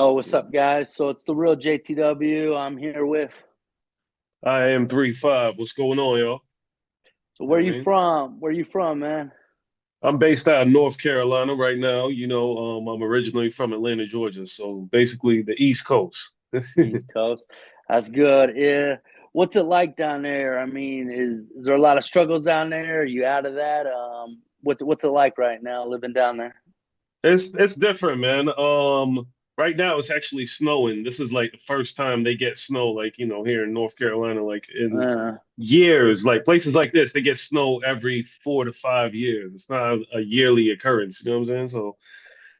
Oh, what's up, guys? So it's the Real J.T.W. I'm here with. IAMThreeFive. What's going on, y'all? So You where know what you I mean? from? Where you from, man? I'm based out of North Carolina right now. I'm originally from Atlanta, Georgia, so basically the East Coast. East Coast. That's good. Yeah. What's it like down there? I mean, is there a lot of struggles down there? Are you out of that? What's it like right now living down there? It's different, man. Right now it's actually snowing. This is like the first time they get snow, like, here in North Carolina, like in Uh, years. Like places like this, they get snow every 4 to 5 years. It's not a yearly occurrence, you know what I'm saying? So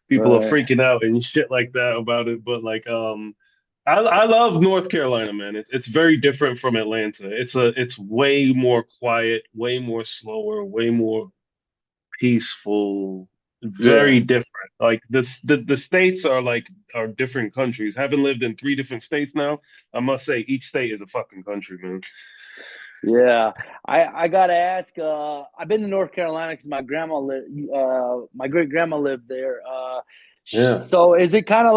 people are right. freaking out and shit like that about it. But like, I love North Carolina, man. It's very different from Atlanta. It's way more quiet, way more slower, way more peaceful, very Yeah. different. Like the states are different countries. Having lived in three different states now, I must say each state is a fucking country, man. Yeah, I gotta ask. I've been to North Carolina because my grandma lived. My great grandma lived there. Yeah. So is it kind of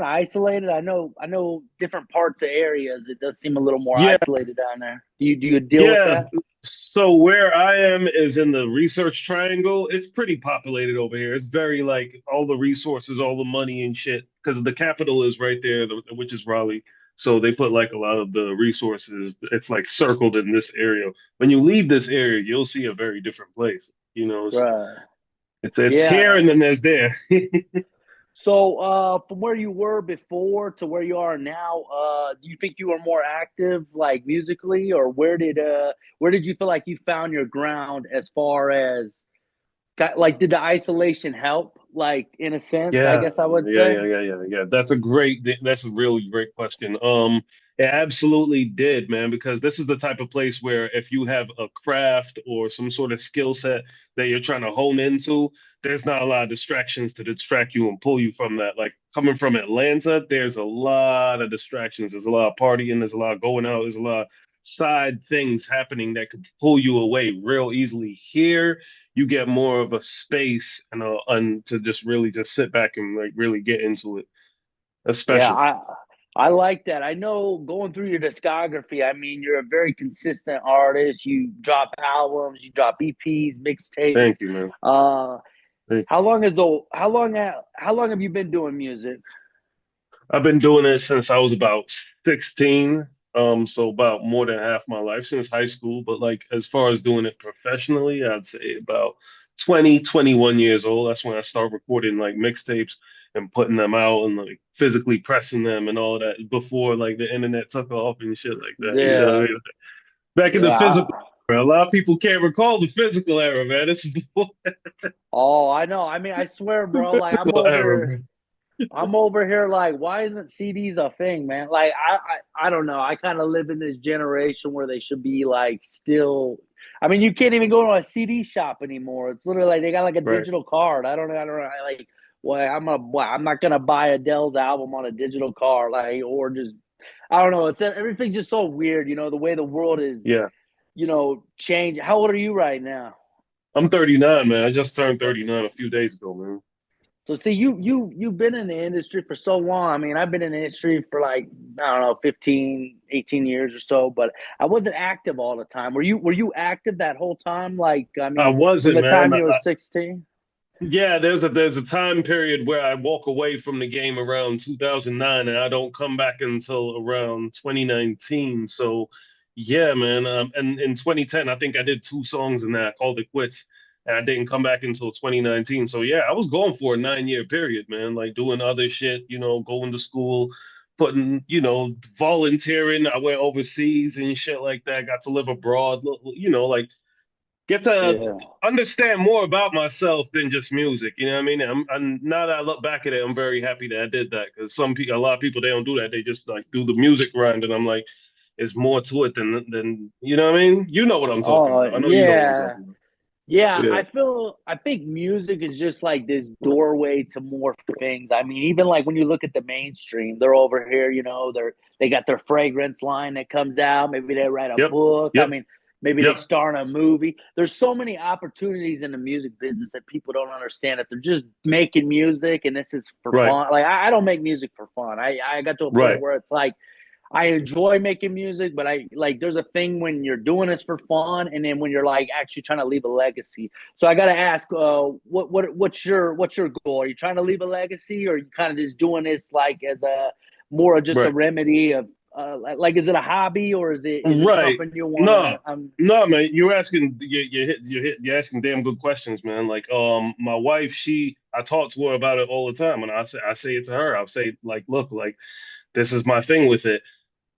isolated? I know different parts of areas. It does seem a little more Yeah, isolated down there. Do you deal with yeah. that? So where I am is in the Research Triangle. It's pretty populated over here. It's very like all the resources, all the money and shit, because the capital is right there, which is Raleigh. So they put like a lot of the resources. It's like circled in this area. When you leave this area, you'll see a very different place. Right. It's here Yeah. and then there's there. So, from where you were before to where you are now, do you think you were more active, like musically, or where did you feel like you found your ground as far as like did the isolation help? Like in a sense, I Yeah, guess I would yeah, say. yeah, yeah, yeah, yeah. That's a really great question. It absolutely did, man, because this is the type of place where if you have a craft or some sort of skill set that you're trying to hone into, there's not a lot of distractions to distract you and pull you from that. Like coming from Atlanta, there's a lot of distractions. There's a lot of partying, there's a lot of going out, there's a lot of side things happening that could pull you away real easily. Here, you get more of a space and to just really just sit back and like really get into it. That's Yeah, special. I like that. I know going through your discography, I mean, you're a very consistent artist. You drop albums, you drop EPs, mixtapes. Thank you, man. Uh, how Thanks. long is the how long have you been doing music? I've been doing it since I was about 16. So about more than half my life since high school. But like as far as doing it professionally, I'd say about 20, 21 years old. That's when I started recording like mixtapes and putting them out and like physically pressing them and all that before like the internet took off and shit like that. You know what I Yeah, mean? Back in the yeah. physical era, a lot of people can't recall the physical era, man. This is before Oh, I know. I mean, I swear, the bro. Like, physical era, man. I'm over here. Like, why isn't CDs a thing, man? Like, I don't know. I kind of live in this generation where they should be like still. I mean, you can't even go to a CD shop anymore. It's literally like they got like a Right. digital card. I don't know. Like, well, I'm not gonna buy Adele's album on a digital card, like, or just I don't know. It's everything's just so weird. The way the world is, Yeah. change. How old are you right now? I'm 39, man. I just turned 39 a few days ago, man. So see, you've been in the industry for so long. I mean, I've been in the industry for like, I don't know, 15, 18 years or so, but I wasn't active all the time. Were you active that whole time? Like, I I mean, from wasn't, the man. time you were 16? Yeah, there's a time period where I walk away from the game around 2009, and I don't come back until around 2019. So, yeah, man. And in 2010, I think I did two songs in that. I called it quits, and I didn't come back until 2019. So, yeah, I was going for a 9 year period, man. Like doing other shit, going to school, volunteering. I went overseas and shit like that. Got to live abroad, like get to Yeah. understand more about myself than just music. You know what I mean? Now that I look back at it, I'm very happy that I did that because a lot of people, they don't do that. They just like do the music grind, and I'm like, there's more to it than you know what I mean? You know what I'm talking Oh, about. I know you know what I'm yeah. talking about. Yeah, Yeah. I think music is just like this doorway to more things. I mean, even like when you look at the mainstream, they're over here, they got their fragrance line that comes out. Maybe they write a Yep. book. I Yep. mean, maybe they Yep. star in a movie. There's so many opportunities in the music business that people don't understand. If they're just making music and this is for Right. fun, like I don't make music for fun. I got to a point Right. where it's like I enjoy making music, but I like there's a thing when you're doing this for fun, and then when you're like actually trying to leave a legacy. So I got to ask, what's your goal? Are you trying to leave a legacy, or are you kind of just doing this like as a more of just a Right. remedy of like is it a hobby or is it Right. something you want No, to? no, man. You're asking damn good questions, man. Like, my wife, I talk to her about it all the time, and I say it to her. I'll say, like, look, like, this is my thing with it.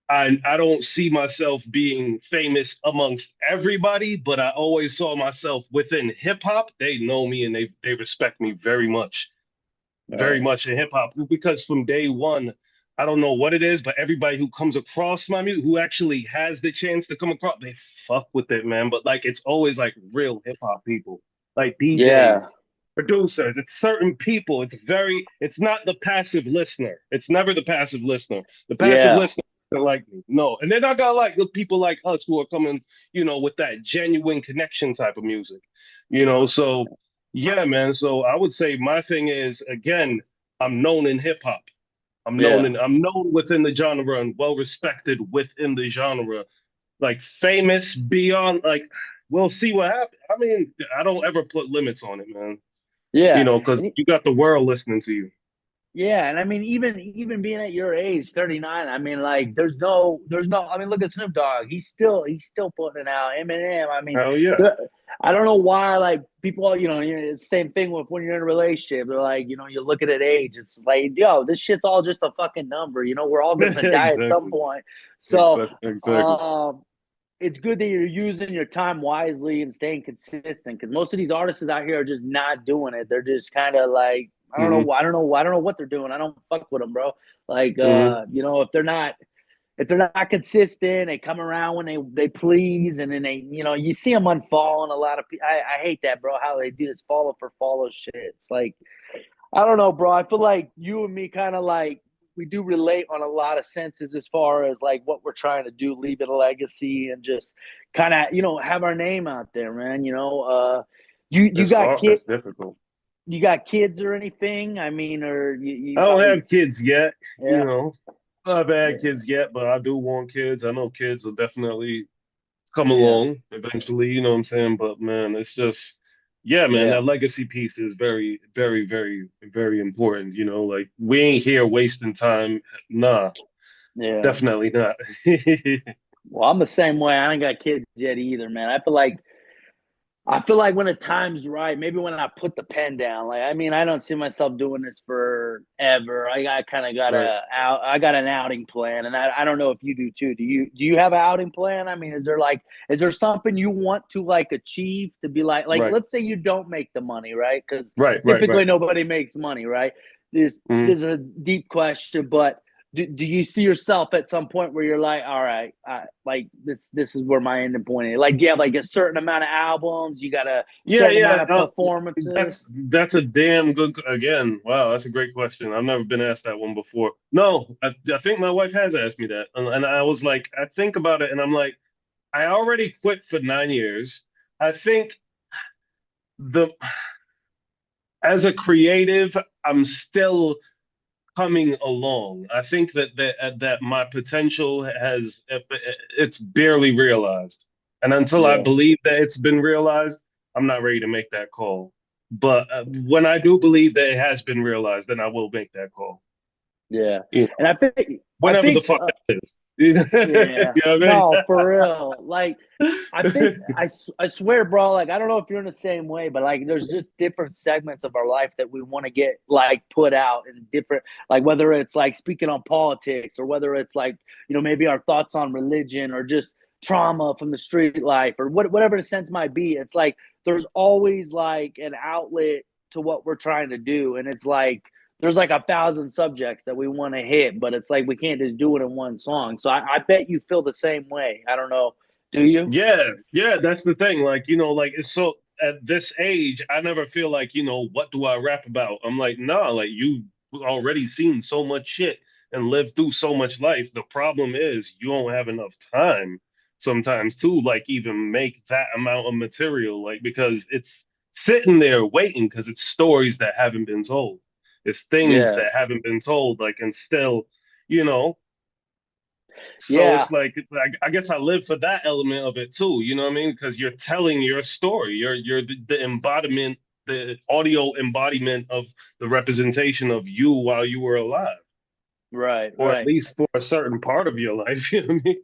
I don't see myself being famous amongst everybody, but I always saw myself within hip hop. They know me and they respect me very Right. much in hip hop because from day one, I don't know what it is, but everybody who comes across my music, who actually has the chance to come across, they fuck with it, man. But like, it's always like real hip hop people, like DJs, Yeah. producers. It's certain people. It's not the passive listener. It's never the passive listener. The passive Yeah. listener doesn't like me. No, and they're not gonna like the people like us who are coming, with that genuine connection type of music, So yeah, man. So I would say my thing is again, I'm known in hip hop. Yeah. I'm known within the genre and well respected within the genre. Like famous beyond like we'll see what happens. I mean, I don't ever put limits on it, man. Yeah. Because you got the world listening to you. Yeah, and I mean, even being at your age, 39, I mean, like, there's no. I mean, look at Snoop Dogg. He's still putting it out. Eminem. I mean, Hell yeah. the, I don't know why, like, people, it's the same thing with when you're in a relationship. They're like, you look at age. It's like, yo, this shit's all just a fucking number. We're all gonna die at some Exactly. point. So, Exactly. um, it's good that you're using your time wisely and staying consistent because most of these artists out here are just not doing it. They're just kind of like I don't Hmm. know, I don't know, I don't know what they're doing. I don't fuck with them, bro. Like, Hmm. if they're not consistent, they come around when they please, and then you see them unfollowing a lot of people. I hate that, bro. How they do this follow for follow shit. It's like I don't know, bro. I feel like you and me kind of like we do relate on a lot of senses as far as like what we're trying to do, leaving a legacy and just kind of, have our name out there, man. You It's got hard. kid It's difficult. you got kids or anything? I mean, or you I don't probably have kids yet, you yeah, know. I haven't had yeah, kids yet, but I do want kids. I know kids will definitely come yeah, along eventually, you know what I'm saying? But man, it's just, yeah, man, yeah, that legacy piece is very, very, very, very important. Like we ain't here wasting time. Nah, yeah. definitely not. Well, I'm the same way. I ain't got kids yet either, man. I feel like when the time's right, maybe when I put the pen down, like I mean, I don't see myself doing this forever. I kind of got Right, I got an outing plan, and I don't know if you do too. Do you have an outing plan? I mean, is there something you want to like achieve to be like right, let's say you don't make the money, right? Because right, right, typically right. nobody makes money, right? This Mhm. this is a deep question, but do you see yourself at some point where you're like, all right, like this is where my ending point is? Like, do you have like a certain amount of albums? You got a Yeah, certain yeah. amount of performances? That's a damn good again. Wow, that's a great question. I've never been asked that one before. No, I think my wife has asked me that, and I was like, I think about it, and I'm like, I already quit for 9 years. I think the as a creative, I'm still coming along. I think that my potential it's barely realized. And until I Yeah, believe that it's been realized, I'm not ready to make that call. But when I do believe that it has been realized, then I will make that call. yeah. You And know, I whenever the think, fuck that is. You know yeah, what I mean? no, for real. Like, I think I swear, bro. Like, I don't know if you're in the same way, but like, there's just different segments of our life that we want to get like put out in different, like whether it's like speaking on politics or whether it's like maybe our thoughts on religion or just trauma from the street life or whatever the sense might be. It's like there's always like an outlet to what we're trying to do, and it's like there's like 1,000 subjects that we want to hit, but it's like we can't just do it in one song. So I bet you feel the same way. I don't know. Do you? Yeah, yeah, that's the thing. Like, like it's so at this age, I never feel like, what do I rap about? I'm like, nah, like you've already seen so much shit and lived through so much life. The problem is you don't have enough time. sometimes too, like even make that amount of material, like because it's sitting there waiting because it's stories that haven't been told. It's things Yeah. that haven't been told, like and still, you know. So Yeah. it's like I guess I live for that element of it too. You know what I mean? Because you're telling your story. You're the embodiment, the audio embodiment of the representation of you while you were alive, Right, or at right. least for a certain part of your life. You know what I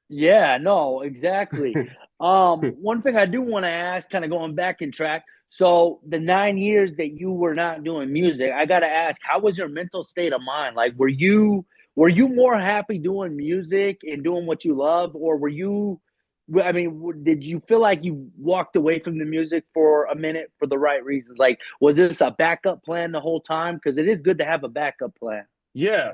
Yeah, no, exactly. mean? One thing I do want to ask, kind of going back in track. So the 9 years that you were not doing music, I gotta ask, how was your mental state of mind? Like, were you more happy doing music and doing what you love, or were you? I mean, did you feel like you walked away from the music for a minute for the right reasons? Like, was this a backup plan the whole time? Because it is good to have a backup plan. Yeah,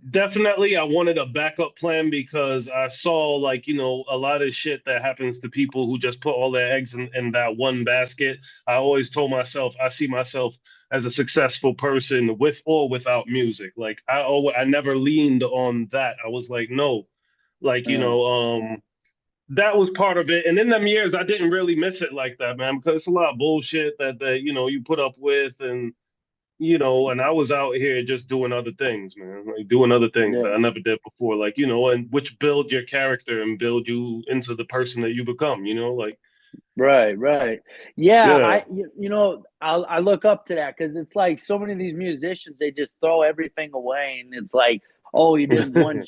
definitely, I wanted a backup plan because I saw, like, a lot of shit that happens to people who just put all their eggs in that one basket. I always told myself I see myself as a successful person with or without music. Like I never leaned on that. I was like, no, like, Uh, that was part of it. And in them years, I didn't really miss it like that, man, because it's a lot of bullshit that you put up with and I was out here just doing other things, man, like doing other things that I yeah. never did before, like, and which build your character and build you into the person that you become, like, Right, right. Yeah, yeah. I look up to that because it's like so many of these musicians, they just throw everything away, and it's like, oh, you did one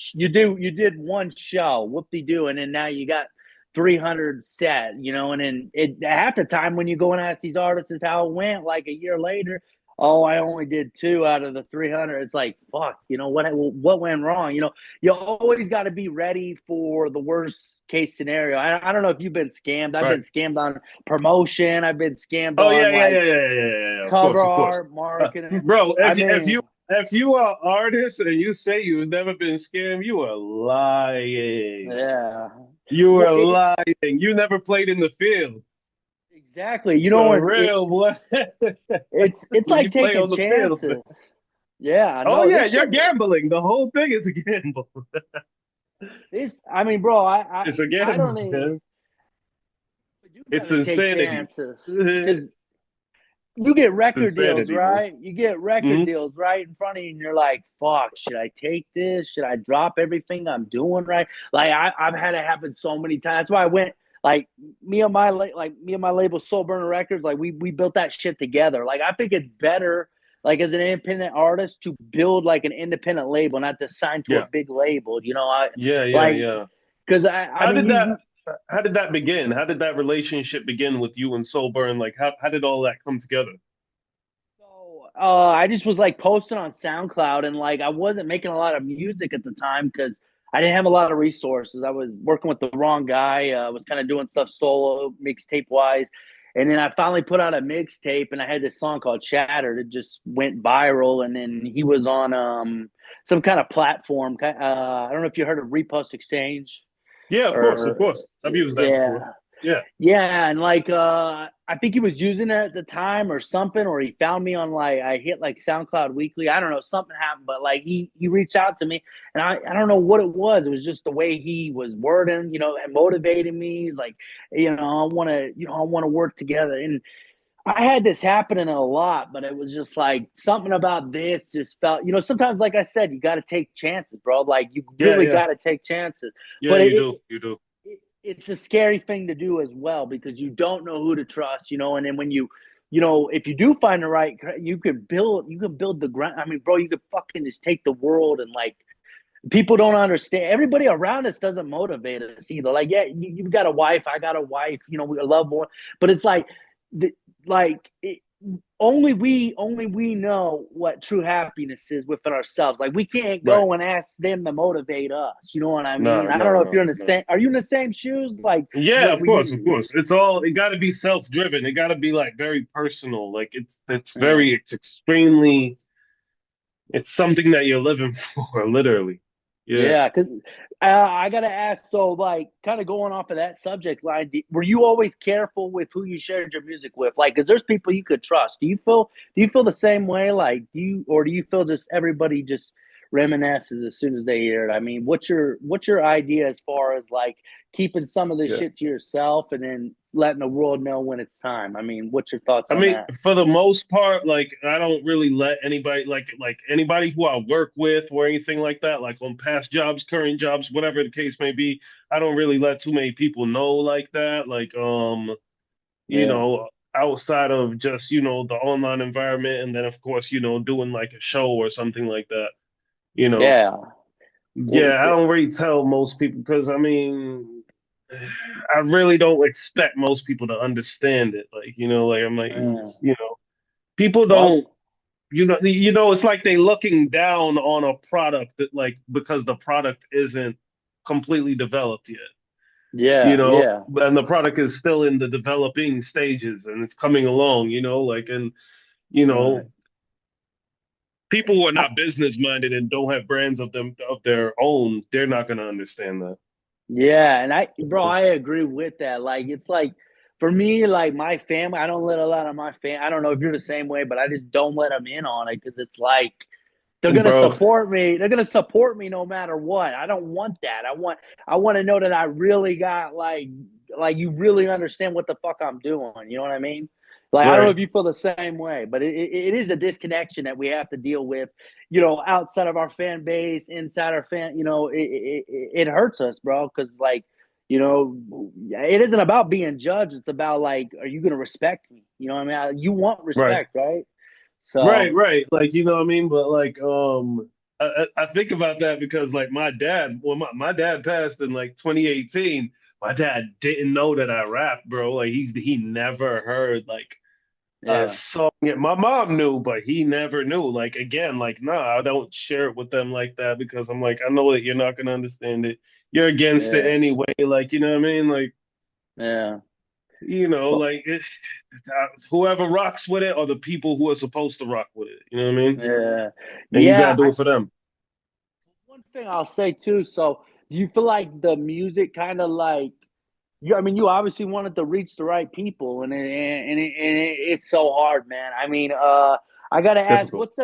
show, whoop-de-doo, and then now you got 300 set, and then half the time when you go and ask these artists is how it went, like a year later, oh, I only did two out of the 300. It's like, fuck, what went wrong? You always got to be ready for the worst case scenario. I don't know if you've been scammed. I've Right. been scammed on promotion. I've been scammed Oh on yeah, yeah, like yeah, yeah, yeah, yeah, yeah. Of cover course, of course. art, marketing. Bro, I if you mean, if you are an artist and you say you've never been scammed, you are lying. yeah. You Well, are lying. You never played in the field. exactly. For And real, boy. it's When like you play taking on the field, man. chances. Yeah, Oh no, yeah, this you're shit. gambling. The whole thing is a gamble. I mean, bro, It's a I don't gamble, even. man. You It's gotta take insanity. chances It's because you get record deals, insanity, man. right? You get record Hmm. deals right in front of you, and you're like, "Fuck, should I take this? Should I drop everything I'm doing right?" Like I've had it happen so many times. That's why I went like me and my label Soul Burner Records. Like we built that shit together. Like I think it's better, like as an independent artist, to build like an independent label, not to sign to a Yeah, big label. I yeah, yeah, like yeah. because I How mean did that? you How did that begin? How did that relationship begin with you and Soulburn? Like, how did all that come together? So, I just was like posting on SoundCloud, and like I wasn't making a lot of music at the time because I didn't have a lot of resources. I was working with the wrong guy. I was kind of doing stuff solo, mixtape wise, and then I finally put out a mixtape, and I had this song called "Shattered." It just went viral, and then he was on some kind of platform. I don't know if you heard of Repost Exchange Yeah, of course, of or course. I've used that before. yeah. Yeah, Yeah, and like I think he was using it at the time or something, or he found me on like I hit like SoundCloud Weekly. I don't know, something happened, but like he reached out to me and I don't know what it was. It was just the way he was wording, and motivating me. He's like, I wanna work together. And I had this happening a lot, but it was just like something about this just felt, sometimes like I said, you gotta take chances, bro. Like you yeah, really yeah, gotta take chances. yeah. But You do, you do. it's a scary thing to do as well because you don't know who to trust, and then when if you do find the right, you can build the ground. I mean, bro, you could fucking just take the world and like people don't understand. Everybody around us doesn't motivate us either. Like, yeah, you've got a wife, I got a wife, we love one, but it's like, the, like it, only we know what true happiness is within ourselves. Like we can't Right. go and ask them to motivate us. You know what I mean? No, I don't no, know if no, you're in the no. same. Are you in the same shoes? Like Yeah, what of we course, of you? course. It got to be self-driven. It got to be like very personal. Like Yeah. it's extremely, it's something that you're living for, literally. Yeah. Yeah, because I gotta ask. So, like, kind of going off of that subject line, were you always careful with who you shared your music with? Like, because there's people you could trust. Do you feel the same way? Like, do you feel just everybody just reminisces as soon as they hear it. I mean, what's your idea as far as like keeping some of this Yeah. shit to yourself and then letting the world know when it's time? I mean, what's your thoughts I on mean, that? for the most part, like I don't really let anybody like anybody who I work with or anything like that, like on past jobs, current jobs, whatever the case may be, I don't really let too many people know like that. Like you Yeah, know, outside of just, the online environment and then of course, doing like a show or something like that, you know. yeah. Well, Yeah, I don't really tell most people because I mean, I really don't expect most people to understand it. Like, like I'm like, yeah. people Well, don't, it's like they looking down on a product that like because the product isn't completely developed yet, yeah, yeah. and the product is still in the developing stages and it's coming along, like, and you Right. know, people who are I, not business minded and don't have brands of their own, they're not going to understand that. Yeah, and bro, I agree with that. Like, it's like for me, like my family, I don't let a lot of my fam. I don't know if you're the same way, but I just don't let them in on it because it's like they're gonna Bro, support me. They're gonna support me no matter what. I don't want that. I want to know that I really got like you really understand what the fuck I'm doing. You know what I mean? Like I don't know right. if you feel the same way, but it is a disconnection that we have to deal with. Outside of our fan base, inside our fan, it hurts us, bro. Because it isn't about being judged. It's about like, are you gonna respect me? You know what I mean? You want Right. respect, right? Right, So right. Like, you know what I mean? But like, I think about that because like my dad, well, my dad passed in like 2018. My dad didn't know that I rapped, bro. Like he never heard like a yeah, song. My mom knew, but he never knew. Like again, like nah, I don't share it with them like that because I'm like, I know that you're not gonna understand it. You're against it yeah, anyway. Like, you know what I mean? Like, yeah. Well, like it's whoever rocks with it are the people who are supposed to rock with it. You know what I mean? yeah, And you gotta yeah. do it for them. One thing I'll say too. So, do you feel like the music kind of like you? I mean, you obviously wanted to reach the right people, it's so hard, man. I mean, I gotta ask, Difficult. what's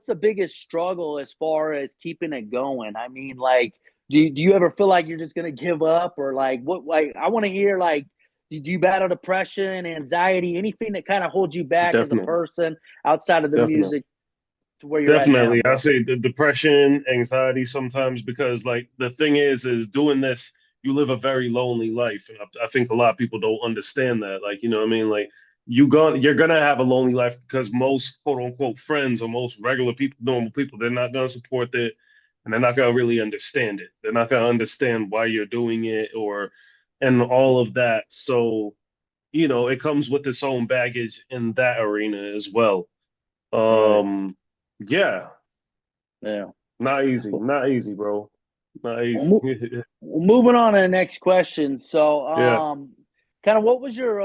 the biggest struggle as far as keeping it going? I mean, like, do you ever feel like you're just gonna give up, or like what? Like, I want to hear like. Do you battle depression, anxiety, anything that kind of holds you back as a Definitely. person outside of the Definitely. music to where you're at now, Definitely. I bro? say the depression, anxiety sometimes because like the thing is doing this, you live a very lonely life. And I think a lot of people don't understand that. Like, you know what I mean? Like you're gonna have a lonely life because most quote unquote friends or most regular people, normal people, they're not gonna support it and they're not gonna really understand it. They're not gonna understand why you're doing it or and all of that. So, it comes with its own baggage in that arena as well. Right. Um, yeah, Yeah. not easy, not easy, bro, not Well, easy. moving on to the next question. So, Yeah. kind of what was your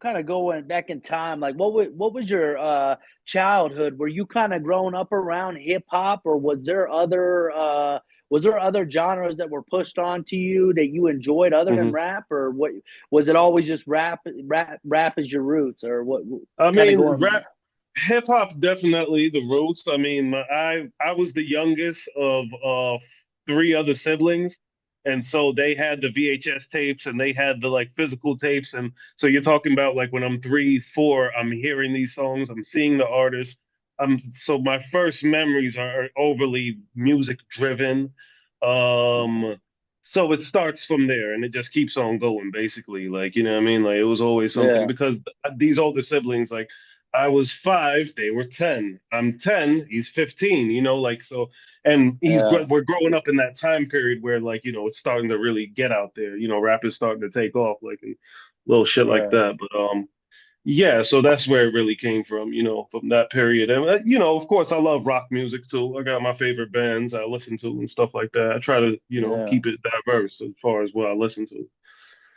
kind of going back in time? Like, what was your childhood? Were you kind of growing up around hip hop, or was there other genres that were pushed onto you that you enjoyed other than hmm rap, or what was it always just rap? Rap is your roots, or what? I Kind of mean, going. rap, hip hop, definitely the roots. I mean, I was the youngest of three other siblings, and so they had the VHS tapes and they had the like physical tapes, and so you're talking about like when I'm 3, 4, I'm hearing these songs, I'm seeing the artists. So my first memories are overly music driven. Um, so it starts from there and it just keeps on going, basically. Like, you know what I mean? Like it was always something Yeah, because these older siblings, like I was 5, they were 10. I'm 10, he's 15, like so. And yeah, we're growing up in that time period where, like, it's starting to really get out there. Rap is starting to take off, like, and little shit like right, that. But yeah, so that's where it really came from, from that period. And of course, I love rock music too. I got my favorite bands I listen to and stuff like that. I try to, yeah. keep it diverse as far as what I listen to.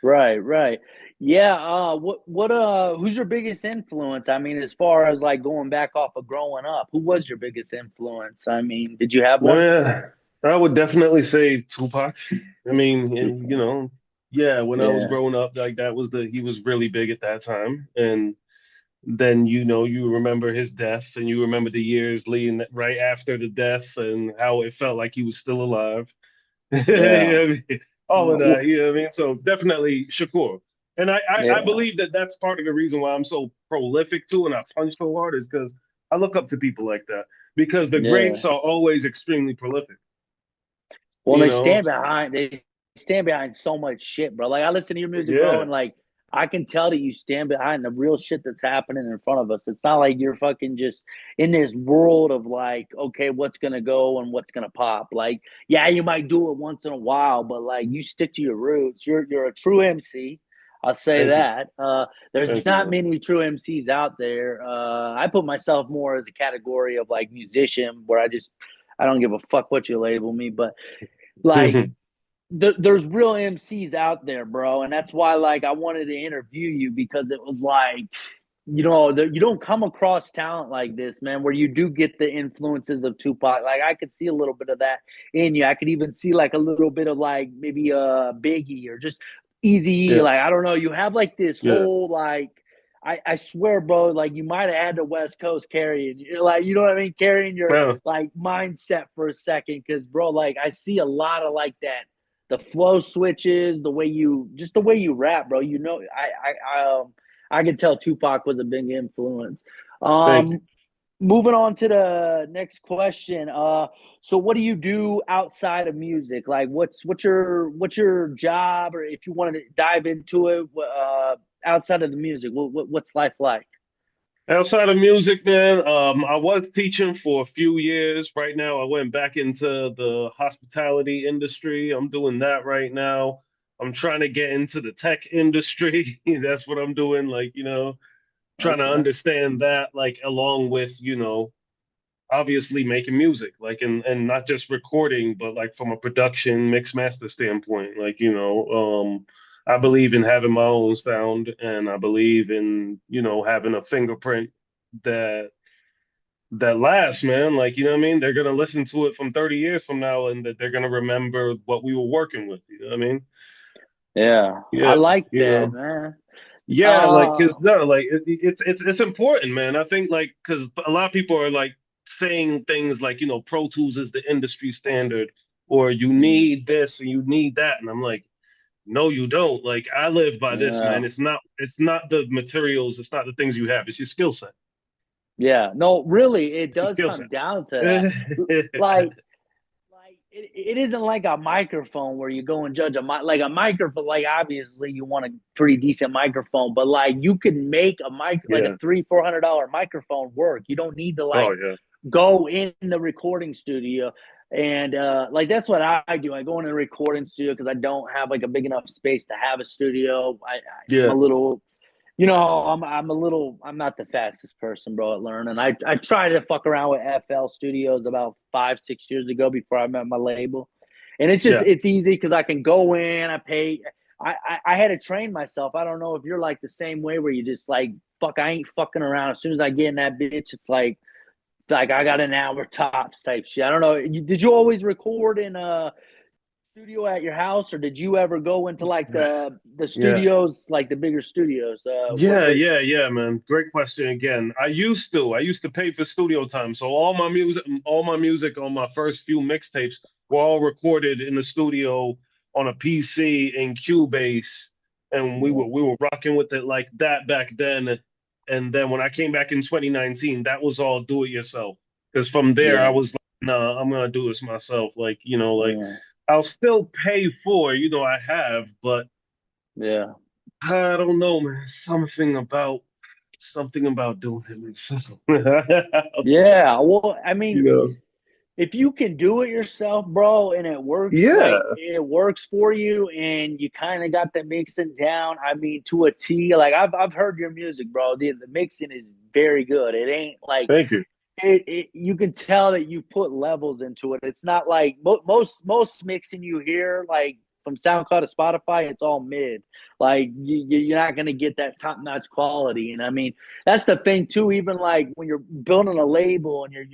Right, right. Yeah, who's your biggest influence? I mean, as far as like going back off of growing up, who was your biggest influence? I mean, did you have one? Yeah, I would definitely say Tupac. I mean, Tupac. yeah, when I was Yeah, growing up, like that was he was really big at that time. And then you remember his death and you remember the years leading right after the death and how it felt like he was still alive. You know Yeah. what I mean? All of that, you know what I mean? So definitely Shakur. And I Yeah. believe that that's part of the reason why I'm so prolific too and I punch so hard is because I look up to people like that because the Yeah. greats are always extremely prolific, Well, you know? they stand behind so much shit, bro. Like I listen to your music, bro, Yeah, and like I can tell that you stand behind the real shit that's happening in front of us. It's not like you're fucking just in this world of like, okay, what's gonna go and what's gonna pop. Like, yeah, you might do it once in a while, but like you stick to your roots. You're a true MC. I'll say thank you. that. There's Thank you, not man. many true MCs out there. I put myself more as a category of like musician, where I don't give a fuck what you label me, but like there's real MCs out there, bro, and that's why like I wanted to interview you because it was like you don't come across talent like this, man, where you do get the influences of Tupac. Like I could see a little bit of that in you. I could even see like a little bit of like maybe Biggie or just Easy. Yeah, Like I don't know, you have like this yeah. whole like I swear, bro, like you might have had the West Coast carrying you, like you know what I mean, carrying your Well, like mindset for a second, because bro, like I see a lot of like that, the flow switches, the way you rap, bro. I can tell Tupac was a big influence. thank you. Um, Moving on to the next question. So what do you do outside of music? Like, what's your job, or if you wanted to dive into it, outside of the music, what's life like? Outside of music, man, I was teaching for a few years. Right now, I went back into the hospitality industry. I'm doing that right now. I'm trying to get into the tech industry. That's what I'm doing. Like, trying to Okay. understand that, like, along with, obviously making music, like, and not just recording, but like from a production mix master standpoint. Like, I believe in having my own sound, and I believe in, having a fingerprint that that lasts, man. Like, you know what I mean? They're gonna listen to it from 30 years from now, and that they're gonna remember what we were working with. You know what I mean? Yeah, I Yeah, like you that, know. man. Yeah, like, Uh, cause no, like it's important, man. I think like cause a lot of people are like saying things like, Pro Tools is the industry standard, or you mm, need this and you need that, and I'm like, no, you don't. Like, I live by this, yeah, man. It's not the materials, it's not the things you have, it's your skill set. yeah. No, really, it It's your does skill come set. down to that. Like, it isn't like a microphone where you go and judge like a microphone. Like obviously you want a pretty decent microphone, but like you can make a mic like a Yeah. $300-400 microphone work. You don't need to Oh like yeah. go in the recording studio. And like that's what I do. I go in a recording studio because I don't have like a big enough space to have a studio. I'm a Yeah. little, I'm not the fastest person, bro, at learning. I tried to fuck around with FL Studios about 5-6 years ago before I met my label, and Yeah. it's easy because I can go in, I pay. I had to train myself. I don't know if you're like the same way where you just like fuck. I ain't fucking around. As soon as I get in that bitch, it's like I got an hour tops type shit. I don't know. Did you always record in a studio at your house, or did you ever go into like the Yeah. studios, like the bigger studios? Yeah, yeah, yeah, man. Great question again. I used to pay for studio time. So all my music on my first few mixtapes were all recorded in the studio on a PC in Cubase, and we Yeah, were we were rocking with it like that back then. And then when I came back in 2019, that was all do it yourself. Because from there I yeah, was like, nah, I'm gonna do this myself. Like, like yeah, I'll still pay for, I have, but yeah, I don't know, man. Something about doing it myself. yeah. Well, I mean, You know. if you can do it yourself, bro, and it works, Yeah. like it works for you, and you kind of got the mixing down. I mean, to a T. Like I've heard your music, bro. The mixing is very good. It ain't like Thank you. you can tell that you put levels into it. It's not like most mixing you hear like from SoundCloud to Spotify, it's all mid. Like you're not gonna get that top notch quality. And I mean, that's the thing too. Even like when you're building a label and you're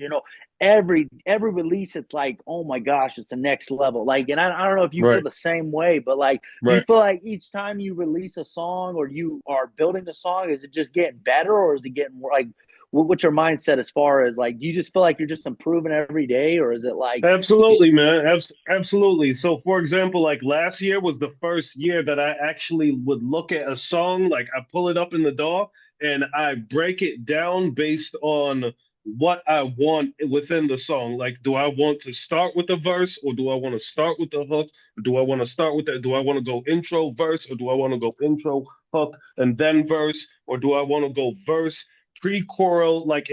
every release, it's like, oh my gosh, it's the next level. Like, and I don't know if you feel Right. the same way, but like, do you Right. feel like each time you release a song or you are building a song, is it just getting better or is it getting more like? What's your mindset as far as like? Do you just feel like you're just improving every day, or is it like you? Absolutely, man. Absolutely. So, for example, like last year was the first year that I actually would look at a song, like I pull it up in the DAW and I break it down based on what I want within the song. Like, do I want to start with the verse or do I want to start with the hook? Or do I want to start with that? Do I want to go intro, verse, or do I want to go intro, hook, and then verse? Or do I want to go verse, pre-choral? Like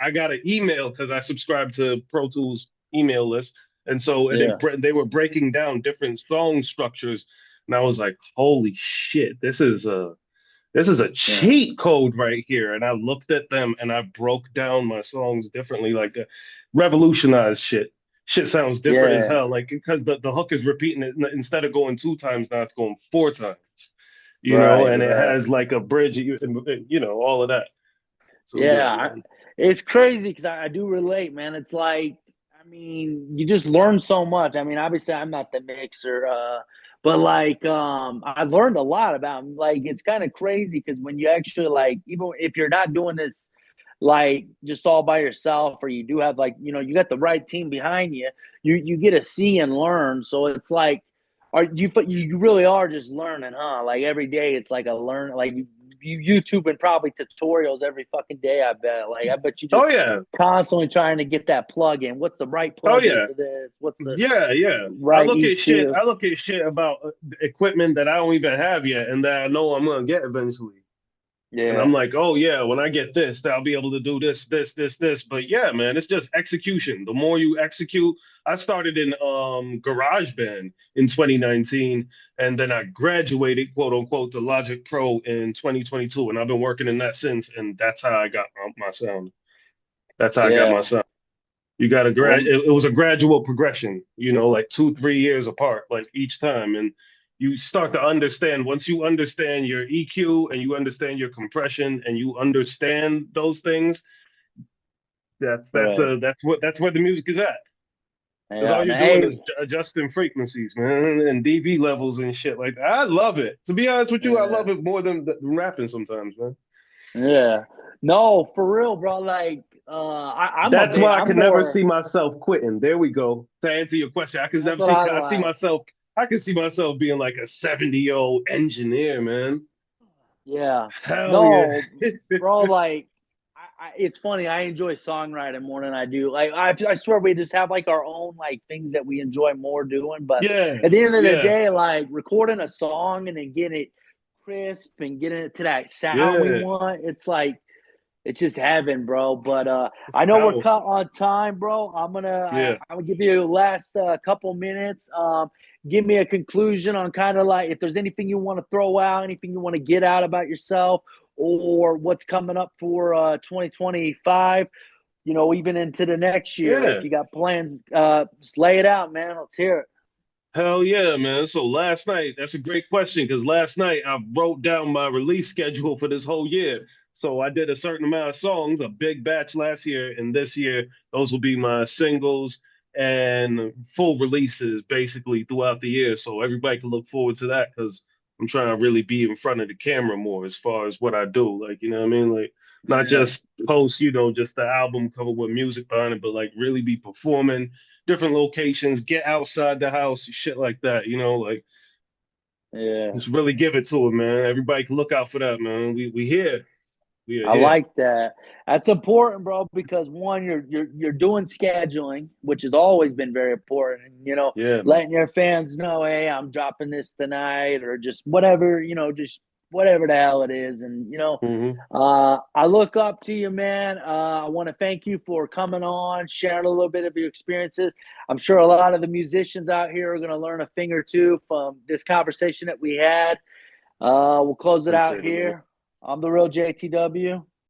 I got an email because I subscribe to Pro Tools email list. And so Yeah, they were breaking down different song structures. And I was like, holy shit, this is a yeah, cheat code right here. And I looked at them and I broke down my songs differently, like revolutionized shit. Shit sounds different as yeah. hell. Like because the hook is repeating it instead of going two times, now it's going four times. Right, And it right. has like a bridge, all of that. So Yeah, yeah, man. it's crazy because I do relate, man. It's like, I mean, you just learn so much. I mean, obviously, I'm not the mixer, but like, I learned a lot about like it's kind of crazy because when you actually like, even if you're not doing this like just all by yourself, or you do have like, you got the right team behind you, you get to see and learn. So it's like, are you? But you really are just learning, huh? Like every day, it's like a learn. Like you YouTube and probably tutorials every fucking day. I bet. Like I bet you Oh just yeah. constantly trying to get that plug in. What's the right Oh plug in yeah. for this? What's the Yeah, yeah. I right look at shit. EQ? I look at shit about equipment that I don't even have yet, and that I know I'm gonna get eventually. And I'm Yeah, like, oh yeah, when I get this, I'll be able to do this, this, this, this. But yeah, man, it's just execution. The more you execute, I started in GarageBand in 2019, and then I graduated, quote unquote, to Logic Pro in 2022, and I've been working in that since. And that's how I got my sound. That's how I got my yeah. sound. You got to Well, it was a gradual progression, like 2 3 years apart, like each time. And you start to understand, once you understand your EQ and you understand your compression and you understand those things, right. that's where the music is at. Because all Yeah. you're Now, doing hey, is adjusting frequencies, man, and dB levels and shit like that. I love it. To be honest with you, I love yeah. it more than rapping sometimes, man. Yeah. No, for real, bro. Like, That's why I I'm can never more. see myself quitting. There we go. To answer your question, That's what I I see like. myself. I can see myself being like a 70-year-old engineer, man. Yeah. Hell yeah. No, bro. Like, it's funny. I enjoy songwriting more than I do. Like, I swear we just have like our own like things that we enjoy more doing. But Yeah, at the end of the yeah, day, like recording a song and then getting it crisp and getting it to that sound we yeah. want, it's like it's just heaven, bro. But I know we're cut Powerful. on time, bro. Yeah. I'm gonna give you the last couple minutes. Give me a conclusion on kind of like if there's anything you want to throw out, anything you want to get out about yourself, or what's coming up for 2025. Even into the next year. If Yeah. you got plans, just lay it out, man. Let's hear it. Hell yeah, man. So last night, that's a great question because last night I wrote down my release schedule for this whole year. So I did a certain amount of songs, a big batch last year, and this year those will be my singles and full releases basically throughout the year. So everybody can look forward to that because I'm trying to really be in front of the camera more as far as what I do. Like, you know what I mean? Like not Yeah, just post, just the album cover with music behind it, but like really be performing different locations, get outside the house, shit like that, like yeah. just really give it to it, man. Everybody can look out for that, man. We here. We are I here. like that. That's important, bro, because one, you're doing scheduling, which has always been very important. And, Yeah, man. letting your fans know, hey, I'm dropping this tonight, or just whatever, just whatever the hell it is. And Hmm. I look up to you, man. I want to thank you for coming on, sharing a little bit of your experiences. I'm sure a lot of the musicians out here are going to learn a thing or two from this conversation that we had. We'll close it out Appreciate it, man. here. I'm the real JTW.